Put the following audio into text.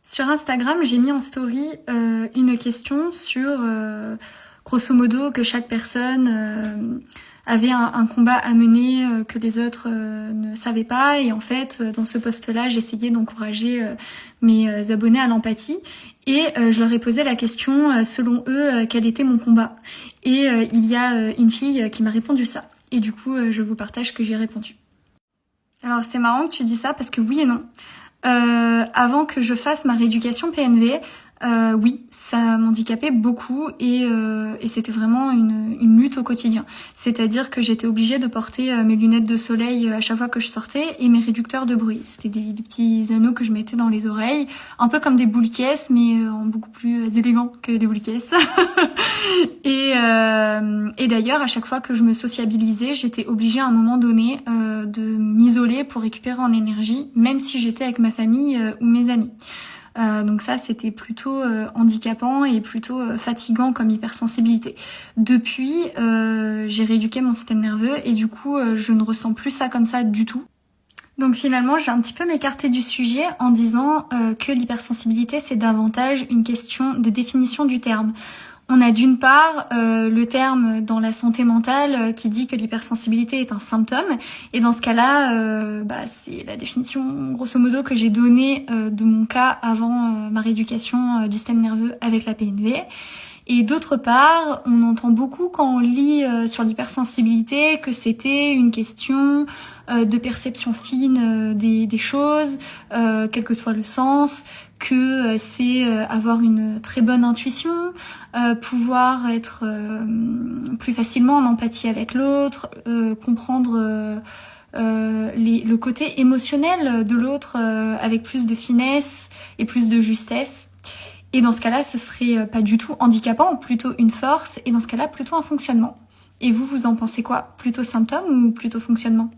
Sur Instagram, j'ai mis en story une question sur, grosso modo, que chaque personne avait un combat à mener que les autres ne savaient pas. Et en fait, dans ce post-là, j'essayais d'encourager mes abonnés à l'empathie. Et je leur ai posé la question, selon eux, quel était mon combat. Et il y a une fille qui m'a répondu ça. Et du coup, je vous partage ce que j'ai répondu. Alors c'est marrant que tu dis ça parce que oui et non. Avant que je fasse ma rééducation PNV, oui, ça m'handicapait beaucoup et c'était vraiment une lutte au quotidien. C'est-à-dire que j'étais obligée de porter mes lunettes de soleil à chaque fois que je sortais et mes réducteurs de bruit. C'était des petits anneaux que je mettais dans les oreilles, un peu comme des boules caisses, mais en beaucoup plus élégant que des boules caisses. Et d'ailleurs, à chaque fois que je me sociabilisais, j'étais obligée à un moment donné de m'isoler pour récupérer en énergie, même si j'étais avec ma famille ou mes amis. Donc ça, c'était plutôt handicapant et plutôt fatigant comme hypersensibilité. Depuis, j'ai rééduqué mon système nerveux et du coup, je ne ressens plus ça comme ça du tout. Donc finalement, j'ai un petit peu m'écarté du sujet en disant que l'hypersensibilité, c'est davantage une question de définition du terme. On a d'une part le terme dans la santé mentale qui dit que l'hypersensibilité est un symptôme. Et dans ce cas-là, c'est la définition grosso modo que j'ai donnée de mon cas avant ma rééducation du système nerveux avec la PNV. Et d'autre part, on entend beaucoup quand on lit sur l'hypersensibilité que c'était une question de perception fine des choses, quel que soit le sens, que c'est avoir une très bonne intuition, pouvoir être plus facilement en empathie avec l'autre, comprendre le côté émotionnel de l'autre avec plus de finesse et plus de justesse. Et dans ce cas-là, ce serait pas du tout handicapant, plutôt une force, et dans ce cas-là, plutôt un fonctionnement. Et vous en pensez quoi? Plutôt symptôme ou plutôt fonctionnement?